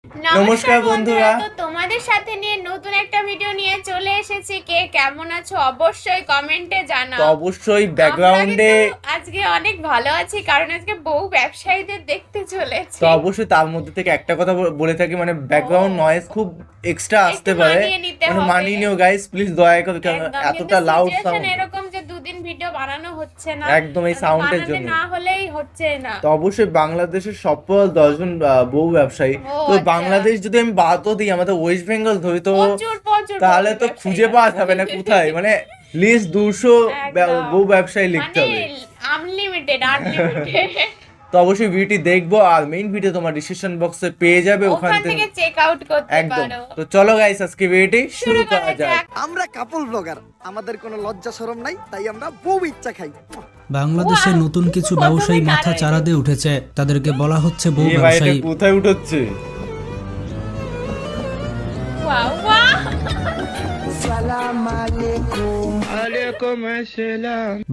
নমস্কার বন্ধুরা, তো তোমাদের সাথে নিয়ে নতুন একটা ভিডিও নিয়ে চলে এসেছি। কে কেমন আছো অবশ্যই কমেন্টে জানাও। তো অবশ্যই ব্যাকগ্রাউন্ডে আজকে অনেক ভালো আছি কারণ আজকে বহু ব্যবসায়ীদের দেখতে চলেছি। তো অবশ্যই তার মধ্যে থেকে একটা কথা বলে থাকি, মানে ব্যাকগ্রাউন্ড নয়েজ খুব এক্সট্রা আসতে পারে, মানে মানিয়ে নিও গাইস, প্লিজ দয়া করে, এতটা লাউড সাউন্ড এরকম যে দুদিন ভিডিও বানানো হচ্ছে না, একদম এই সাউন্ডের জন্য না হলেই হচ্ছে না। তো অবশ্যই বাংলাদেশের সফল 10জন বহু ব্যবসায়ী, তো বাংলাদেশ যদি আমি বাদও দিই, আমাদের ওয়েস্ট বেঙ্গল ধরি, তো তাহলে তো খুঁজে পাওয়া যাবে না কোথায়, মানে লিস্ট 200 বহু ব্যবসায়ী লিখতে হবে, আনলিমিটেড। তো অবশ্যই ভিডিওটি দেখবো, আর মেইন ভিডিও তোমার ডিসক্রিপশন বক্সে পেয়ে যাবে, ওখান থেকে চেক আউট করতে একদম। পারো। তো চলো গাইস, আজকে ভিডিওটি শুরু করা যাক। আমরা কাপল ব্লগার, আমাদের কোনো লজ্জা শরম নাই, তাই আমরা বউ ইচ্ছা খাই। বাংলাদেশের নতুন কিছু ব্যবসায়ী মাথা চারা দিয়ে উঠেছে, তাদেরকে বলা হচ্ছে বউ এই ভাই, এটা ব্যবসায়ী। কোথায় উঠছে? ওয়াও ওয়াও,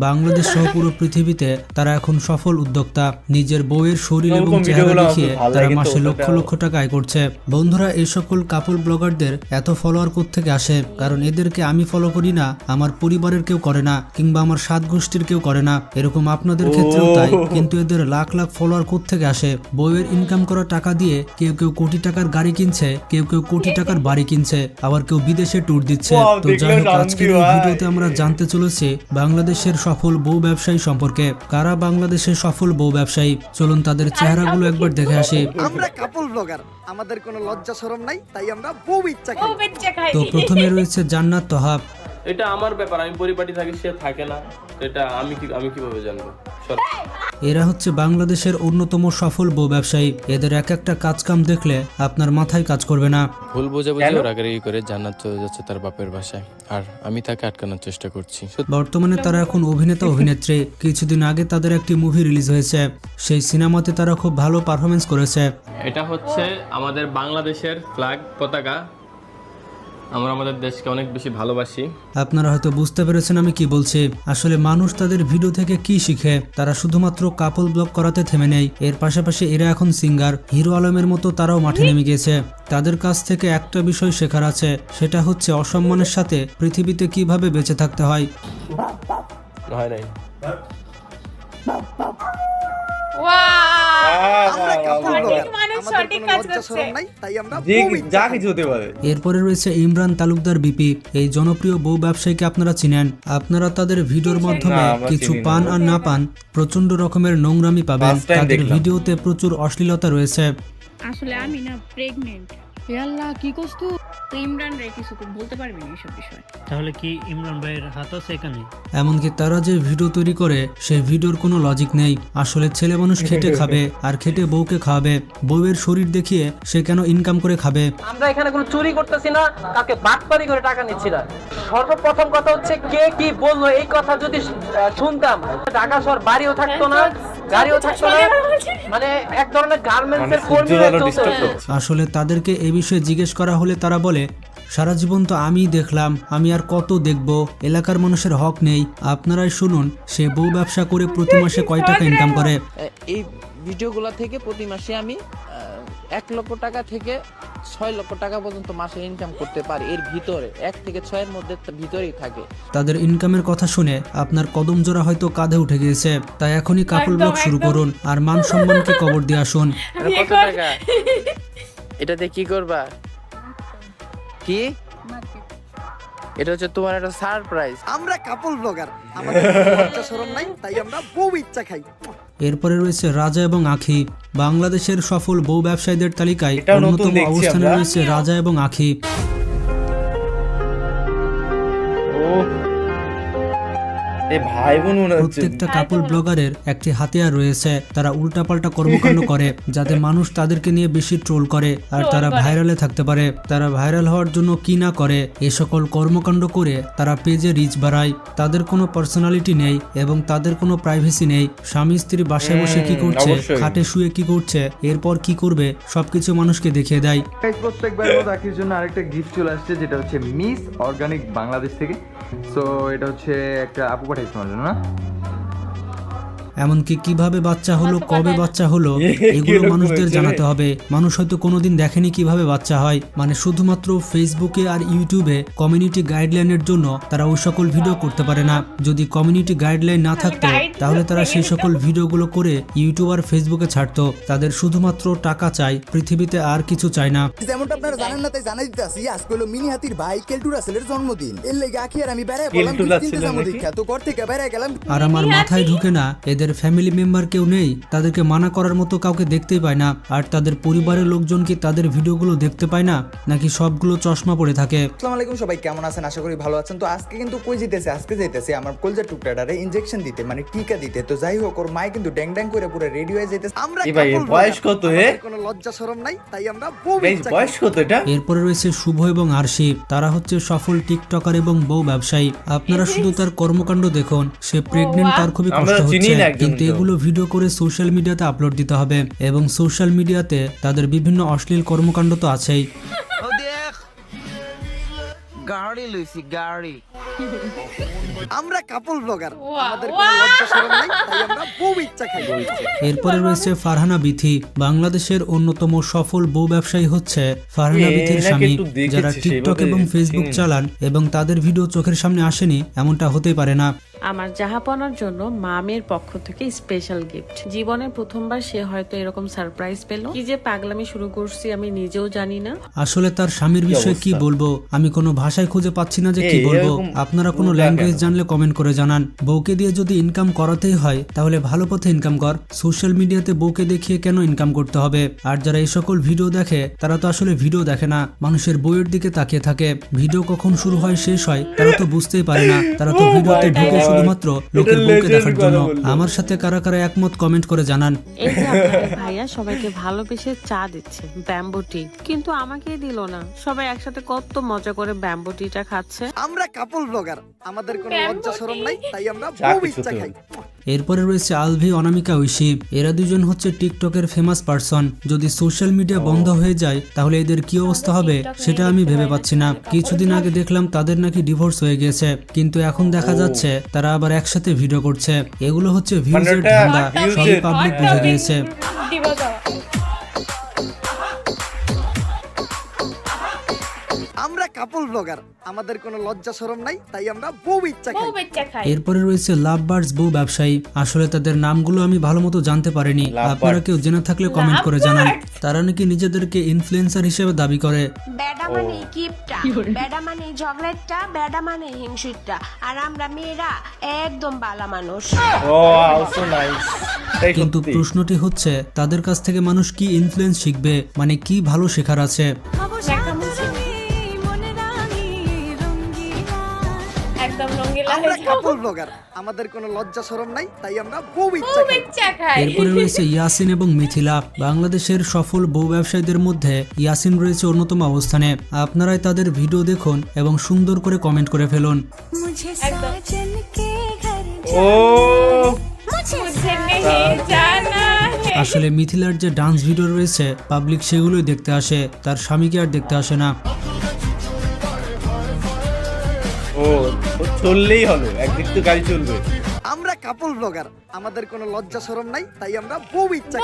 বাংলাদেশ সহ পুরো পৃথিবীতে তারা এখন সফল উদ্যোক্তা। নিজের বউয়ের শরীর এবং এরকম চেহারা ভিডিওগুলো দেখিয়ে আমার ভালো তারা লাগে, তো মাসে ওটা লক্ষ দাও। লক্ষ টাকা আয় করছে। বন্ধুরা, এই সকল কাপল ব্লগারদের এত ফলোয়ার কোত্থেকে আসে? কারণ এদেরকে আমি ফলো করি না, আমার পরিবারের কেউ করে না, কিংবা আমার সাত গোষ্ঠীর কেউ করে না। এরকম আপনাদের ক্ষেত্রেও তাই, কিন্তু এদের লাখ লাখ ফলোয়ার কোত্থেকে আসে? বউয়ের ইনকাম করা টাকা দিয়ে কেউ কেউ কোটি টাকার গাড়ি কিনছে, কেউ কেউ কোটি টাকার বাড়ি কিনছে, আবার কেউ বিদেশে ট্যুর দিচ্ছে। Wow, তো দেখলে যাই হোক, শান্তি আজকের এই ভাই। ভিডিওতে আমরা জানতে চলেছি বাংলাদেশের সফল বউ ব্যবসায়ী সম্পর্কে। কারা বাংলাদেশের সফল বউ ব্যবসায়ী? চলুন তাদের চেহারাগুলো একবার দেখে আসি। আমরা কাপল ব্লগার, আমাদের কোনো লজ্জা শরম নাই, তাই আমরা বউ ইচ্ছা খাই। তো প্রথমে রয়েছে জান্নাত তহাব। এটা আমার ব্যাপার, আমি পরিপাটি থাকি, সে থাকে না, এটা আমি কিভাবে জানবো? এরা হচ্ছে বাংলাদেশের অন্যতম সফল বউ ব্যবসায়ী। এদের এক একটা কাজ কাম দেখলে আপনার মাথায় কাজ করবে না। ভুল বোঝাবুঝি ওর আগে করে জান্নাত চলে যাচ্ছে তার বাপের বাসায়, আর আমি তাকে আটকানোর চেষ্টা করছি। বর্তমানে তারা এখন অভিনেতা অভিনেত্রী। কিছুদিন আগে তাদের একটি মুভি রিলিজ হয়েছে, সেই সিনেমাতে তারা খুব ভালো পারফরমেন্স করেছে। এটা হচ্ছে আমাদের বাংলাদেশের ফ্ল্যাগ পতাকা। আমরা আমাদের দেশকে অনেক বেশি ভালোবাসি। আপনারা হয়তো বুঝতে পেরেছেন আমি কি বলছি। আসলে মানুষ তাদের ভিডিও থেকে কি শিখে? তারা শুধুমাত্র কাপল ব্লগ করাতে থেমে নেই, এর পাশাপাশি এরা এখন সিঙ্গার। হিরো আলমের মতো তারাও মাঠে নেমে গিয়েছে। তাদের কাছ থেকে একটা বিষয় শেখার আছে, সেটা হচ্ছে অসম্মানের সাথে পৃথিবীতে কিভাবে বেঁচে থাকতে হয়। হয় নাই। আমরা কাপল ব্লগার, মানুষ আমাদের সঠিক কোনো কাজ লজ্জা করছে। শরম নাই, তাই আমরা যে বউ ইচ্ছা যা খাই। কিছু হতে পারে। এরপরে রয়েছে ইমরান তালুকদার বিপি। এই জনপ্রিয় বউ ব্যবসায়ীকে আপনারা চিনেন। আপনারা তাদের ভিডিওর মাধ্যমে না, আমরা কিছু চিনি না। পান আর না পান, প্রচন্ড রকমের নোংরামি পাবেন। First time তাদের দেখলাম। ভিডিওতে প্রচুর অশ্লীলতা রয়েছে। আসলে আমি না প্রেগনেন্ট। আল্লাহ কি করছ তুই? তো ইমরান রে কিছু বলতে পারবি না এসব বিষয়। তাহলে কি ইমরান ভাইয়ের হাত আছে এখানে? এমনকি তারা যে ভিডিও তৈরি করে সেই ভিডিওর কোনো লজিক নেই। আসলে ছেলে মানুষ খেটে খাবে, আর খেটে বউকে খাওয়াবে। বউয়ের শরীর দেখিয়ে সে কেন ইনকাম করে খাবে? আমরা এখানে কোনো চুরি করতেছি না, কাকে বাটপারি করে টাকা নিচ্ছি না। সর্বপ্রথম কথা হচ্ছে কে কি বললো, এই কথা যদি শুনতাম, ঢাকা শহর বাড়িও থাকতো না, গাড়িও থাকতো না, মানে এক ধরনের গার্মেন্টস এর কর্মী হয়ে চলতো। আসলে তাদেরকে এ বিষয়ে জিজ্ঞেস করা হলে তারা বলে, সারা জীবন তো আমি দেখলাম, আমি আর কত দেখব, এলাকার মানুষের হক নেই। আপনারাই শুনুন সে বউ ব্যবসা করে প্রতি মাসে কয় টাকা ইনকাম করে। এই ভিডিওগুলো থেকে প্রতি মাসে আমি 1 লক্ষ টাকা থেকে 6 লক্ষ টাকা পর্যন্ত মাসে ইনকাম করতে পারি। এর ভিতরে 1 থেকে 6 এর মধ্যে ভিতরেই থাকে। তাদের ইনকামের কথা শুনে আপনার কদম জোড়া হয়তো কাঁধে উঠে গিয়েছে। তাই এখনই কাপল ব্লগ শুরু করুন, আর মান সম্মানকে কবর দিয়ে আসুন। কত টাকা? এটাতে কি করবা? কি এটা হচ্ছে তোমার একটা সারপ্রাইজ। আমরা কাপল ব্লগার, আমাদের কোনো লজ্জা শরম নাই, তাই আমরা বউ ইচ্ছা খাই। এরপরে রয়েছে রাজা এবং আখি। বাংলাদেশের সফল বউ ব্যবসায়ীদের তালিকায় এটাও নতুন অন্যতম দেখছি অবস্থানে আমরা। রয়েছে রাজা এবং আখি। এই ভাই বোন মনে হচ্ছে। প্রত্যেকটা কাপল ব্লগারের একটি হাতিয়ার রয়েছে। তারা উল্টাপাল্টা কর্মকাণ্ড করে যাতে মানুষ তাদেরকে নিয়ে বেশি ট্রোল করে আর তারা ভাইরালে থাকতে পারে। তারা ভাইরাল হওয়ার জন্য কি না করে, এ সকল কর্মকাণ্ড করে তারা পেজে রিচ বাড়ায়। তাদের কোনো পার্সোনালিটি নেই এবং তাদের কোনো প্রাইভেসি নেই। স্বামী স্ত্রী বাসায় বসে কি করছে, অবশ্যই। খাটে শুয়ে কি করছে, এরপর কি করবে, সবকিছু মানুষকে দেখিয়ে দেয়। প্রত্যেকবার মতো আখির জন্য আরেকটা গিফট চলে আসছে, যেটা হচ্ছে মিস অর্গানিক বাংলাদেশ থেকে। সো এটা হচ্ছে একটা আপু পাঠাইছে আমার জন্য, না? এমনকি কিভাবে বাচ্চা হলো, কবে বাচ্চা হলো, এগুলো মানুষদের জানাতে হবে। মানুষ হয়তো কোনোদিন দেখেনি কিভাবে বাচ্চা হয়, মানে শুধুমাত্র ফেসবুকে আর ইউটিউবে কমিউনিটি গাইডলাইনের জন্য তারা ওই সকল ভিডিও করতে পারে না। যদি কমিউনিটি গাইডলাইন না থাকতো তাহলে তারা সেই সকল ভিডিওগুলো করে ইউটিউব আর ফেসবুকে ছাড়তো। তাদের শুধুমাত্র টাকা চাই, পৃথিবীতে আর কিছু চায় না। যেমনটা আপনারা জানেন না তাই জানাই দিতেছি, আজকে হলো মিনি হাতির ভাই কেলটু রাসেলের জন্মদিন। এর লেগে আখি আর আমি বেড়ায় বললাম কিনতে যাবো দেখা, তো ঘর থেকে বেড়ায় গেলাম। আর আমার মাথায় ঢুকে না এদের ফ্যামিলি মেম্বার কেউ নেই, তাদেরকে মানা করার মতো কাউকে দেখতেই পায় না। আর তাদের পরিবারের লোকজন কি তাদের ভিডিওগুলো দেখতে পায় না, নাকি সবগুলো চশমা পড়ে থাকে? আসসালামু আলাইকুম, সবাই কেমন আছেন? আশা করি ভালো আছেন। তো আজকে কিন্তু কই যেতেছে, আজকে যাইতেছে আমার কলজার টুকটাটারে ইনজেকশন দিতে, মানে টিকা দিতে। তো যাই হোক, ওর মাই কিন্তু ড্যাং ড্যাং করে পুরো রেডি হয়ে যাইতেছে। আমরা এই ভাই, couple বয়স vlogger, কত এ? আমাদের কোনো লজ্জা শরম নাই, তাই আমরা বউ এই ইচ্ছা বয়স কত এটা? এরপরে রয়েছে শুভ এবং আরশি, তারা হচ্ছে সফল টিকটকার এবং বউ ব্যবসায়ী। আপনারা শুধু তার কর্মকাণ্ড দেখুন, সে প্রেগনেন্ট, তার খুবই আমরা কষ্ট চিনি হচ্ছে, না একজনকেও। কিন্তু এগুলো ভিডিও করে সোশ্যাল মিডিয়াতে আপলোড দিতে হবে, এবং সোশ্যাল মিডিয়াতে তাদের বিভিন্ন অশ্লীল কর্মকাণ্ড তো আছেই। গাড়ি লইছি গাড়ি। আমরা কাপল ব্লগার, আমাদের কোনো লজ্জা শরম নাই, তাই আমরা বউ ইচ্ছা খাই। এরপরে রয়েছে ফারহানা বিথি, বাংলাদেশের অন্যতম সফল বউ ব্যবসায়ী হচ্ছে ফারহানা বিথির এনাকে স্বামী। একটু দেখেছি, যারা টিকটক সেভাবে এবং ফেসবুক চিনি না। চালান এবং তাদের ভিডিও চোখের সামনে আসেনি, এমনটা হতেই পারে না। আমার জাহাপনার জন্য মামের পক্ষ থেকে স্পেশাল গিফট। জীবনে প্রথমবার সে হয়তো এরকম সারপ্রাইজ পেল। কি যে পাগলামি শুরু করছি আমি নিজেও জানি না। আসলে তার স্বামীর বিষয়ে কি বলবো, আমি কোনো ভাষায় খুঁজে পাচ্ছি না যে কি এই, বলবো। এরকম আপনারা কোনো বলবা ল্যাঙ্গুয়েজ কেন? জানলে কমেন্ট করে জানান। বউকে দিয়ে যদি ইনকাম করাতেই হয় তাহলে ভালো পথে ইনকাম কর, সোশ্যাল মিডিয়াতে বউকে দেখিয়ে কেন ইনকাম করতে হবে? আর যারা এই সকল ভিডিও দেখে তারা তো আসলে ভিডিও দেখে না, মানুষের বইয়ের দিকে তাকিয়ে থাকে। ভিডিও কখন শুরু হয় শেষ হয় তারা তো বুঝতেই পারে না, তারা তো ভিডিওতে ঢুকে শুধুমাত্র লোকের বউকে দেখার জন্য। আমার সাথে কারা কারা একমত কমেন্ট করে জানান। এই যে আপনাদের ভাইয়া সবাইকে ভালোবেসে চা দিচ্ছে, ব্যাম্বো টি, কিন্তু আমাকে দিল না। সবাই একসাথে কত মজা করে ব্যাম্বো টিটা খাচ্ছে। আমরা কাপল ব্লগার, আমাদের কোনো লজ্জা শরম নাই, তাই আমরা যা বউ কিছু ইচ্ছা তো। খাই। এরপরে রয়েছে আলভি, অনামিকা, ঐশী। এরা দুজন হচ্ছে টিকটকের ফেমাস পারসন। যদি সোশ্যাল মিডিয়া বন্ধ হয়ে যায় তাহলে এদের কি অবস্থা হবে সেটা আমি ভেবে পাচ্ছি না। কিছুদিন আগে দেখলাম তাদের নাকি ডিভোর্স হয়ে গেছে, কিন্তু এখন দেখা যাচ্ছে তারা আবার একসাথে ভিডিও করছে। এগুলো হচ্ছে ভিউজের ওটা ধান্দা, views সবই এর। পাবলিক বুঝে গিয়েছে। আমরা কাপল ব্লগার, আমাদের কোনো লজ্জা শরম নাই, তাই আমরা বউ ইচ্ছা খাই। এরপরে রয়েছে লাভ বার্ডস বউ ব্যবসায়ী। আসলে তাদের নামগুলো আমি ভালো মতো জানতে পারিনি, আপনারা কেউ জেনে থাকলে কমেন্ট করে জানান। তারা নাকি নিজেদেরকে ইনফ্লুয়েন্সার হিসেবে দাবি করে। বেডা মানে কিপটা, বেডা মানে ঝগড়াটা, বেডা মানে হিংসুটটা, আর আমরা মেয়েরা একদম বালা মানুষ। Wow, so nice. কিন্তু প্রশ্নটি হচ্ছে তাদের কাছ থেকে মানুষ কি ইনফ্লুয়েন্স শিখবে, মানে কি ভালো শেখার আছে? একদম রঙিলা আমরা হয়ে যাও। কাপল ব্লগার, আমাদের কোনো লজ্জা শরম নাই, তাই আমরা বউ ইচ্ছা খাই। চা খাই। এরপরে রয়েছে ইয়াসিন এবং মিথিলা। বাংলাদেশের সফল বউ ব্যবসায়ীদের মধ্যে ইয়াসিন রয়েছে অন্যতম অবস্থানে। আপনারাই তাদের ভিডিও দেখুন এবং সুন্দর করে কমেন্ট করে ফেলুন। ও মুঝে नहीं जाना है। আসলে মিথিলার যে ডান্স ভিডিও রয়েছে পাবলিক সেগুলোই দেখতে আসে, তার স্বামীকে আর দেখতে আসে না। ও চললেই হলো, একদিক তো গাড়ি চলবে। আমরা কাপল ব্লগার, আমাদের কোনো লজ্জা শরম নাই, তাই আমরা বউ ইচ্ছা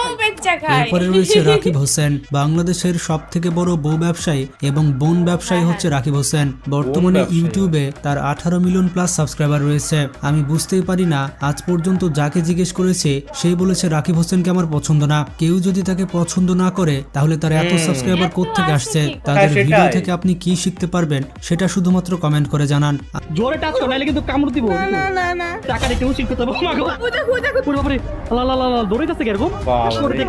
খাই। এরপরে রয়েছে রাকিব হোসেন। বাংলাদেশের সব থেকে বড় বউ ব্যবসায়ী এবং বোন ব্যবসায়ী হচ্ছে রাকিব হোসেন। বর্তমানে ইউটিউবে তার 18 মিলিয়ন প্লাস সাবস্ক্রাইবার রয়েছে। আমি বুঝতেই পারি না, আজ পর্যন্ত যাকে জিজ্ঞেস করেছে সেই বলেছে রাকিব হোসেনকে আমার পছন্দ না। কেউ যদি তাকে পছন্দ না করে তাহলে তার এত সাবস্ক্রাইবার কোত্থেকে আসছে? তাদের ভিডিও থেকে আপনি কি শিখতে পারবেন সেটা শুধুমাত্র কমেন্ট করে জানান। জোরে টাচ কর নাইলে কিন্তু কামড় দিব। না টাকা দিতে উচিত করতে হবে। পুরোপুরি দৌড়ে যাচ্ছে এরকম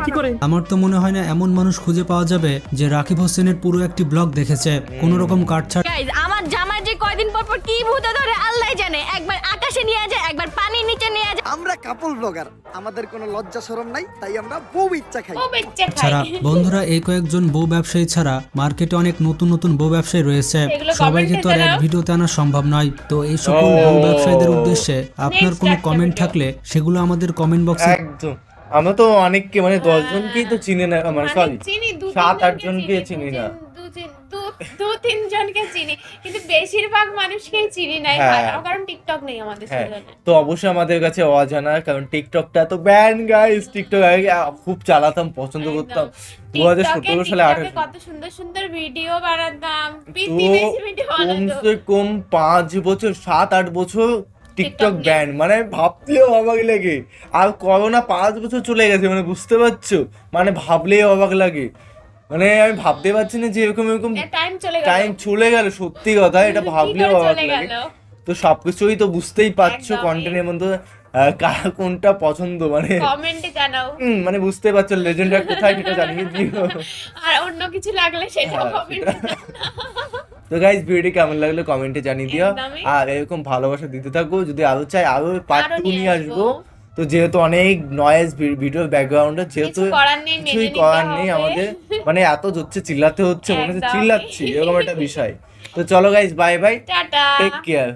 কি করে? আমার তো মনে হয় না এমন মানুষ খুঁজে পাওয়া যাবে যে রাকিব হোসেনের পুরো একটি ব্লগ দেখেছে, কোনো রকম কাটছাট। গাইস, আমার জামাই যে কয়দিন পর পর কি ভূতে ধরে আল্লাহই জানে। একবার আকাশে নিয়ে যায়, একবার পানির নিচে নিয়ে যায়। আমরা কাপল ব্লগার, আমাদের কোনো লজ্জা শরম নাই, তাই আমরা বউ ইচ্ছা খাই। ছাড়া বন্ধুরা, এই কয়েকজন বউ ব্যবসায়ী ছাড়া মার্কেটে অনেক নতুন নতুন বউ ব্যবসায়ী রয়েছে। সবাইকে তো আর এক ভিডিওতে আনা সম্ভব নয়। তো এই সকল বউ ব্যবসায়ীদের উদ্দেশ্যে আপনার কোনো কমেন্ট থাকলে সেগুলো আমাদের কমেন্ট বক্সে। একদম, আমরা তো অনেককে মানে 10 জনকেই তো চিনি না, মানে সরি চিনি 7-8 জনকে চিনি না। 2-3 জনকে চিনি, কিন্তু বেশিরভাগ মানুষকেই চিনি নাই, হ্যাঁ। কারণ টিকটক নেই আমাদের হ্যাঁ, সেজন্য। তো অবশ্যই আমাদের কাছে অজানা, কারণ টিকটকটা তো ব্যান গাইস। টিকটক আগে খুব চালাতাম, পছন্দ করতাম 2017 সালে 18 কত সুন্দর সুন্দর ভিডিও বানাতাম, তো বেশি ভিডিও বানাতাম। কমসে কম 5 বছর 7-8 বছর টিকটক ব্যান, মানে ভাবলেও অবাক লাগে। আর করোনা 5 বছর চলে গেছে, মানে বুঝতে পারছো, মানে ভাবলেই অবাক লাগে। মানে আমি ভাবতে পারছি না যে এরকম টাইম চলে গেল, সত্যি কথা, এটা ভাবলেও অবাক লাগে। তো সবকিছুই তো বুঝতেই পারছো, কন্টেন্টের মধ্যে কার কোনটা পছন্দ, মানে কমেন্টে জানাও। মানে বুঝতে পারছো লেজেন্ডরা কোথায় সেটা জানিয়ে দিও। আর অন্য কিছু লাগলে সেটাও কমেন্টে তো গাইস, ভিডিওটি কেমন লাগলো কমেন্টে জানিয়ে দিও, একদমই। আর এরকম ভালোবাসা দিতে থাকো। যদি আরো চাই আরো পার্ট 2 নিয়ে আসবো। তো যেহেতু অনেক নয়েজ ভিডিও ব্যাকগ্রাউন্ডে, যেহেতু কিছু করার নেই, কিছুই মেনে করার নিতে নেই হবে। আমাদের, মানে এত হচ্ছে চিল্লাতে হচ্ছে, মনে হচ্ছে একদমই। চিল্লাচ্ছি, এরকম একটা বিষয়। তো চলো guys, bye bye, ta-ta. Take care.